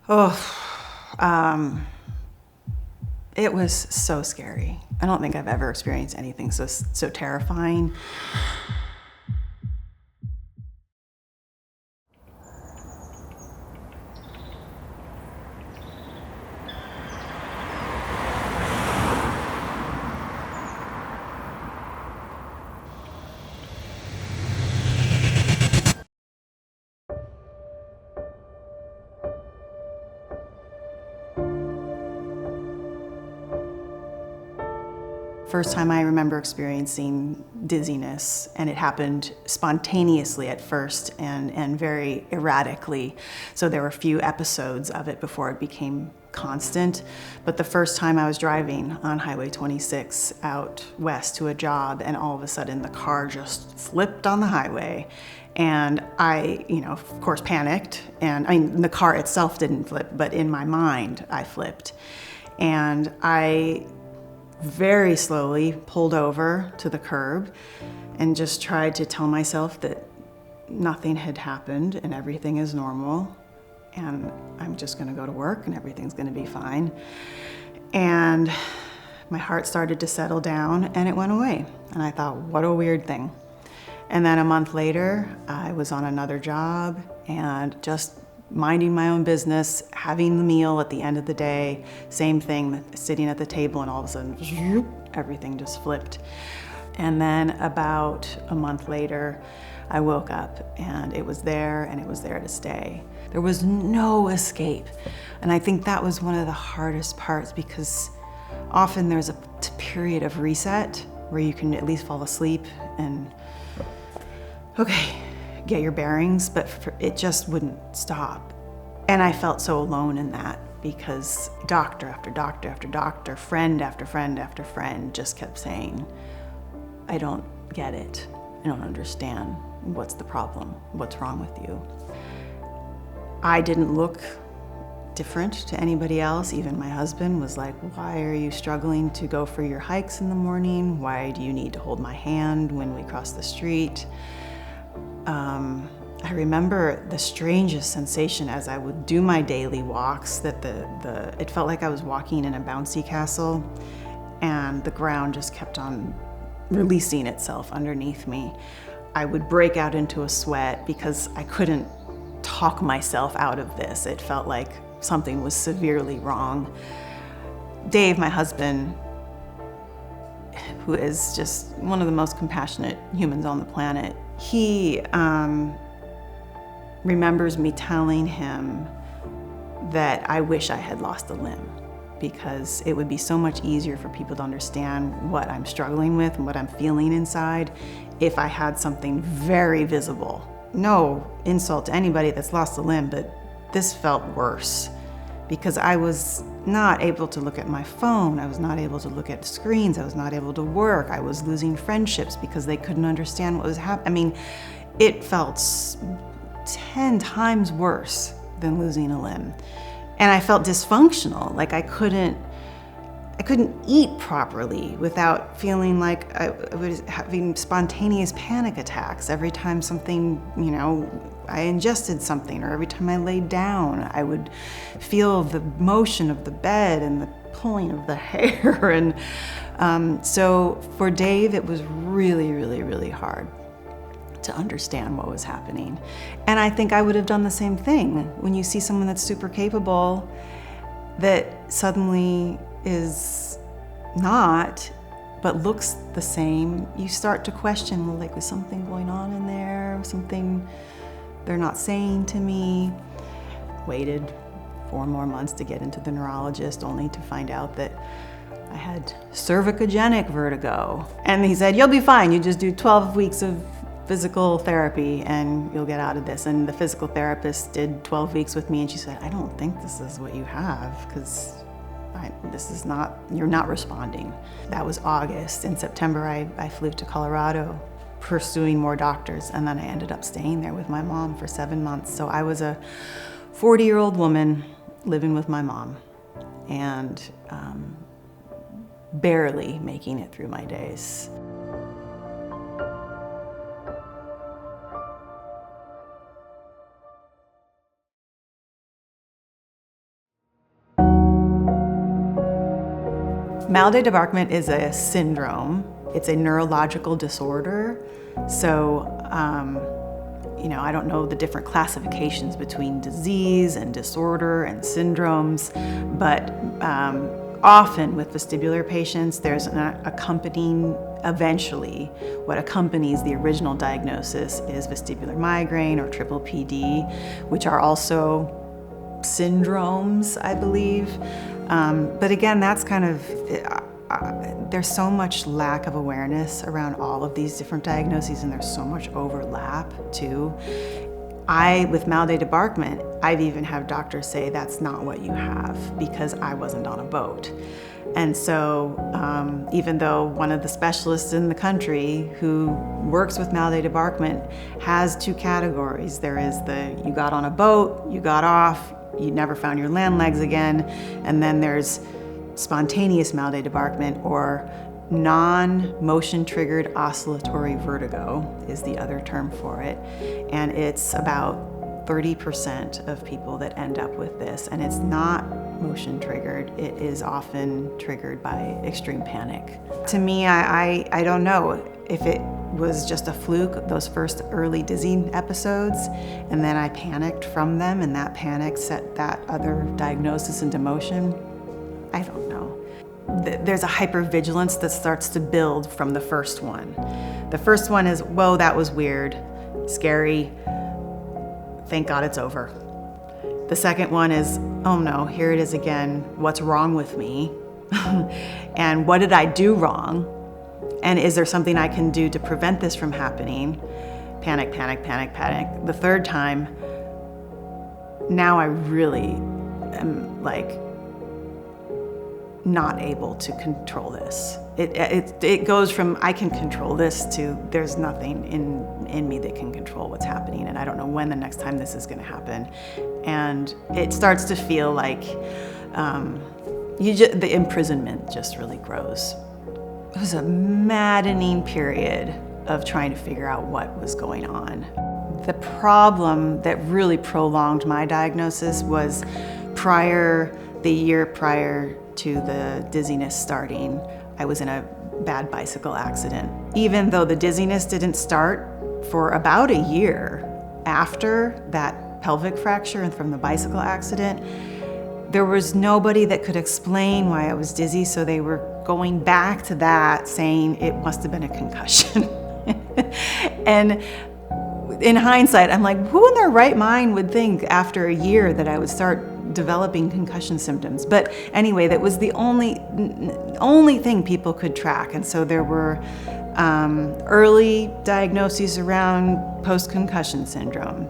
Oh, it was so scary. I don't think I've ever experienced anything so terrifying. First time I remember experiencing dizziness, and it happened spontaneously at first and very erratically. So there were a few episodes of it before it became constant. But the first time I was driving on Highway 26 out west to a job, and all of a sudden the car just flipped on the highway. And I, of course panicked. And the car itself didn't flip, but in my mind I flipped. And I very slowly pulled over to the curb and just tried to tell myself that nothing had happened and everything is normal and I'm just gonna go to work and everything's gonna be fine. And my heart started to settle down and it went away. And I thought, what a weird thing. And then a month later, I was on another job and just minding my own business, having the meal at the end of the day, same thing, sitting at the table, and all of a sudden, everything just flipped. And then about a month later, I woke up and it was there and it was there to stay. There was no escape. And I think that was one of the hardest parts because often there's a period of reset where you can at least fall asleep and, okay, get your bearings, but it just wouldn't stop. And I felt so alone in that because doctor after doctor after doctor, friend after friend after friend just kept saying, I don't get it. I don't understand. What's the problem? What's wrong with you? I didn't look different to anybody else. Even my husband was like, why are you struggling to go for your hikes in the morning? Why do you need to hold my hand when we cross the street? I remember the strangest sensation as I would do my daily walks that it felt like I was walking in a bouncy castle and the ground just kept on releasing itself underneath me. I would break out into a sweat because I couldn't talk myself out of this. It felt like something was severely wrong. Dave, my husband, who is just one of the most compassionate humans on the planet, he remembers me telling him that I wish I had lost a limb because it would be so much easier for people to understand what I'm struggling with and what I'm feeling inside if I had something very visible. No insult to anybody that's lost a limb, but this felt worse because I was not able to look at my phone. I was not able to look at screens. I was not able to work. I was losing friendships because they couldn't understand what was happening. It felt 10 times worse than losing a limb. And I felt dysfunctional, like I couldn't eat properly without feeling like I was having spontaneous panic attacks every time something, I ingested something, or every time I laid down, I would feel the motion of the bed and the pulling of the hair. And so for Dave, it was really, really, really hard to understand what was happening. And I think I would have done the same thing. When you see someone that's super capable that suddenly is not, but looks the same, you start to question, well, like, is something going on in there? Something they're not saying to me? Waited 4 more months to get into the neurologist, only to find out that I had cervicogenic vertigo. And he said, you'll be fine, you just do 12 weeks of physical therapy and you'll get out of this. And the physical therapist did 12 weeks with me and she said, I don't think this is what you have because you're not responding. That was August. In September, I flew to Colorado pursuing more doctors, and then I ended up staying there with my mom for 7 months. So I was a 40-year-old woman living with my mom and barely making it through my days. Maladie débarquement is a syndrome. It's a neurological disorder. So, I don't know the different classifications between disease and disorder and syndromes, but often with vestibular patients, there's an accompanying, eventually, what accompanies the original diagnosis is vestibular migraine or triple PD, which are also syndromes, I believe. But again, that's kind of, there's so much lack of awareness around all of these different diagnoses, and there's so much overlap too. With Maladie débarquement, I've even had doctors say that's not what you have because I wasn't on a boat. And so even though one of the specialists in the country who works with Maladie débarquement has two categories, there is the you got on a boat, you got off, you never found your land legs again, and then there's spontaneous Maladie débarquement, or non-motion triggered oscillatory vertigo is the other term for it. And it's about 30% of people that end up with this, and it's not motion triggered. It is often triggered by extreme panic. To me, I don't know if it was just a fluke, those first early dizzy episodes, and then I panicked from them, and that panic set that other diagnosis into motion. I don't know. There's a hypervigilance that starts to build from the first one. The first one is, whoa, that was weird, scary, thank God it's over. The second one is, oh no, here it is again, what's wrong with me? And what did I do wrong? And is there something I can do to prevent this from happening? Panic, panic, panic, panic. The third time, now I really am like not able to control this. It goes from I can control this to there's nothing in me that can control what's happening, and I don't know when the next time this is going to happen. And it starts to feel like the imprisonment just really grows. It was a maddening period of trying to figure out what was going on. The problem that really prolonged my diagnosis was the year prior to the dizziness starting, I was in a bad bicycle accident. Even though the dizziness didn't start for about a year after that pelvic fracture and from the bicycle accident, there was nobody that could explain why I was dizzy, so they were going back to that, saying it must have been a concussion. And in hindsight, I'm like, who in their right mind would think after a year that I would start developing concussion symptoms? But anyway, that was the only thing people could track. And so there were early diagnoses around post-concussion syndrome.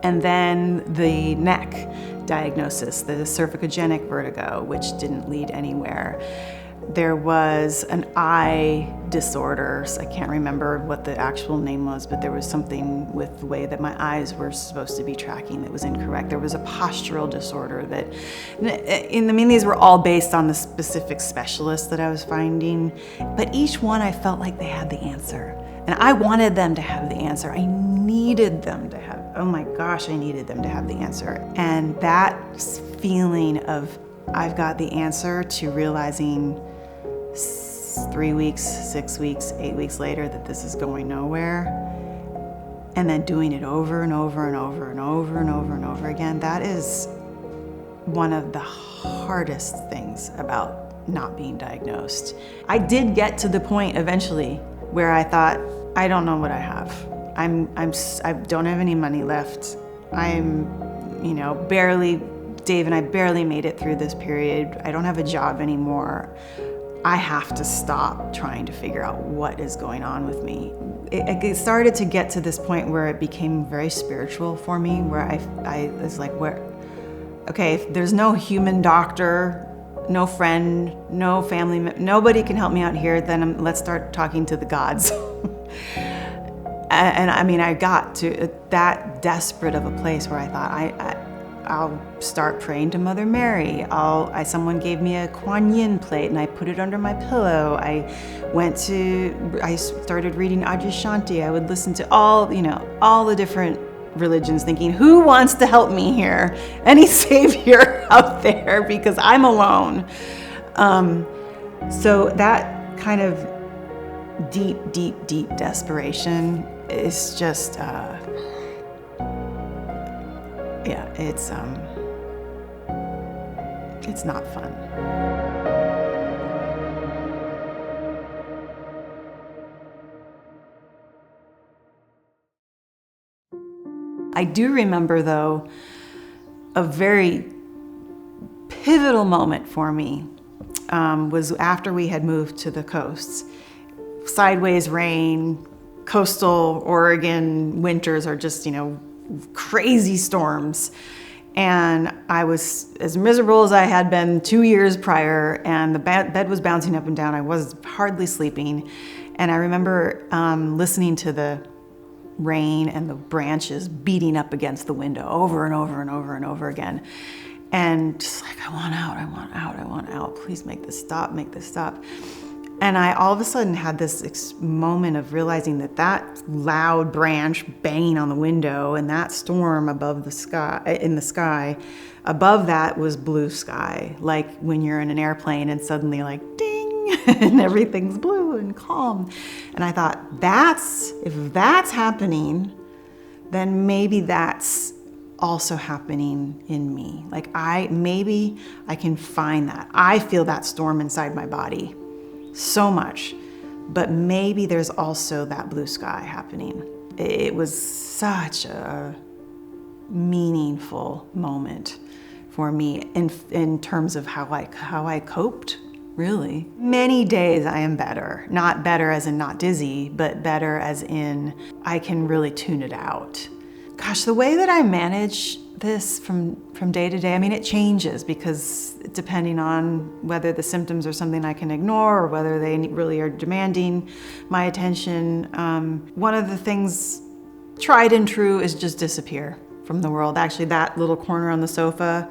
And then the neck diagnosis, the cervicogenic vertigo, which didn't lead anywhere. There was an eye disorder. So I can't remember what the actual name was, but there was something with the way that my eyes were supposed to be tracking that was incorrect. There was a postural disorder that, these were all based on the specific specialists that I was finding, but each one I felt like they had the answer. And I wanted them to have the answer. I needed them to have, oh my gosh, I needed them to have the answer. And that feeling of I've got the answer to realizing 3 weeks, 6 weeks, 8 weeks later that this is going nowhere, and then doing it over and over and over and over and over and over again, that is one of the hardest things about not being diagnosed. I did get to the point eventually where I thought, I don't know what I have. I don't have any money left. Dave and I barely made it through this period. I don't have a job anymore. I have to stop trying to figure out what is going on with me. It started to get to this point where it became very spiritual for me, where I was like, okay, if there's no human doctor, no friend, no family, nobody can help me out here, then let's start talking to the gods. And I got to that desperate of a place where I thought, I'll start praying to Mother Mary. Someone gave me a Kuan Yin plate and I put it under my pillow. I started reading Adyashanti. I would listen to all the different religions, thinking, who wants to help me here? Any savior out there? Because I'm alone. So that kind of deep, deep, deep desperation is just, it's not fun. I do remember, though, a very pivotal moment for me was after we had moved to the coasts. Sideways rain, coastal Oregon winters are just, crazy storms. And I was as miserable as I had been 2 years prior, and the bed was bouncing up and down. I was hardly sleeping. And I remember listening to the rain and the branches beating up against the window over and over and over and over again. And just like, I want out, I want out, I want out. Please make this stop, make this stop. And I all of a sudden had this moment of realizing that loud branch banging on the window and that storm above the sky, above that was blue sky. Like when you're in an airplane and suddenly like ding, and everything's blue and calm. And I thought, if that's happening, then maybe that's also happening in me. Like maybe I can find that. I feel that storm inside my body so much, but maybe there's also that blue sky happening. It was such a meaningful moment for me in terms of how I coped, really. Many days I am better. Not better as in not dizzy, but better as in I can really tune it out. Gosh, the way that I manage this from day to day, I mean, it changes because depending on whether the symptoms are something I can ignore or whether they really are demanding my attention. One of the things tried and true is just disappear from the world. Actually, that little corner on the sofa,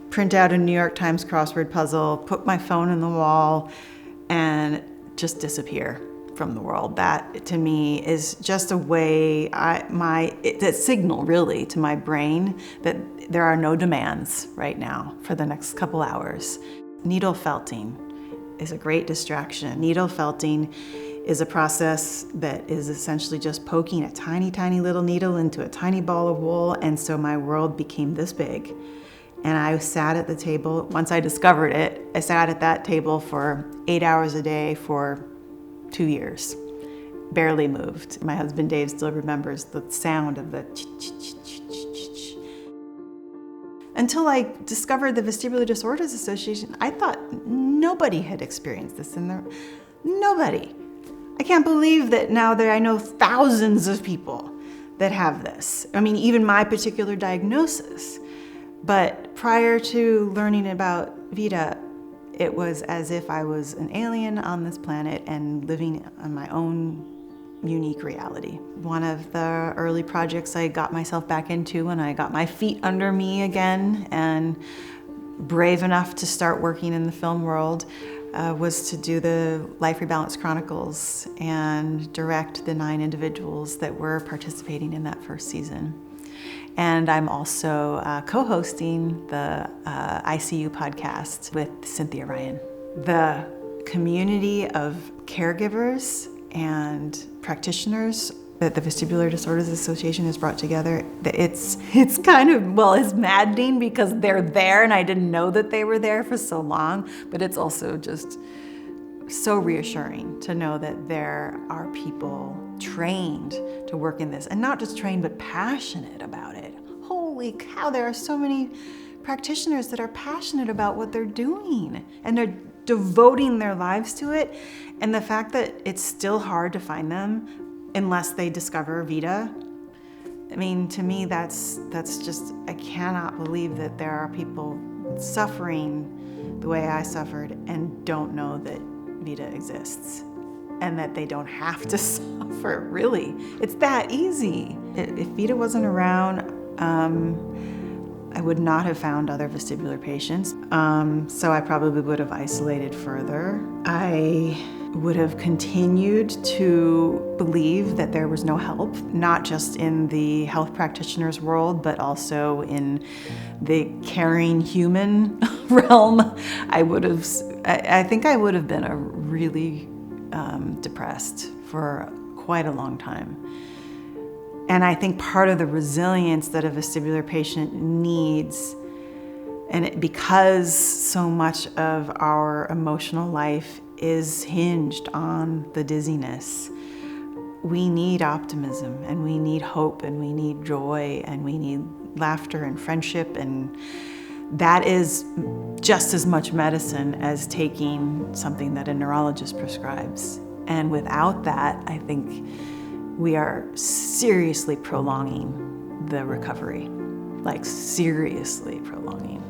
print out a New York Times crossword puzzle, put my phone in the wall, and just disappear from the world. That to me is just a way, it's a signal really to my brain that there are no demands right now for the next couple hours. Needle felting is a great distraction. Needle felting is a process that is essentially just poking a tiny, tiny little needle into a tiny ball of wool, and so my world became this big. And I sat at the table, once I discovered it, I sat at that table for 8 hours a day for 2 years, barely moved. My husband Dave still remembers the sound of the ch-ch-ch-ch-ch-ch. Until I discovered the Vestibular Disorders Association, I thought nobody had experienced this nobody. I can't believe that now that I know thousands of people that have this. I mean, even my particular diagnosis. But prior to learning about VeDA, it was as if I was an alien on this planet and living on my own unique reality. One of the early projects I got myself back into when I got my feet under me again and brave enough to start working in the film world was to do the Life Rebalance Chronicles and direct the 9 individuals that were participating in that first season. And I'm also co-hosting the ICU podcast with Cynthia Ryan. The community of caregivers and practitioners that the Vestibular Disorders Association has brought together, it's kind of, it's maddening because they're there and I didn't know that they were there for so long, but it's also just so reassuring to know that there are people trained to work in this, and not just trained, but passionate about it. Holy cow, there are so many practitioners that are passionate about what they're doing, and they're devoting their lives to it. And the fact that it's still hard to find them unless they discover VeDA, I mean, to me, that's just, I cannot believe that there are people suffering the way I suffered and don't know that VeDA exists and that they don't have to suffer, really. It's that easy. If VeDA wasn't around, I would not have found other vestibular patients. So I probably would have isolated further. I would have continued to believe that there was no help, not just in the health practitioners world, but also in the caring human realm, I think I would have been a really depressed for quite a long time. And I think part of the resilience that a vestibular patient needs, because so much of our emotional life is hinged on the dizziness, we need optimism, and we need hope, and we need joy, and we need laughter and friendship, and that is just as much medicine as taking something that a neurologist prescribes. And without that, I think we are seriously prolonging the recovery, like seriously prolonging.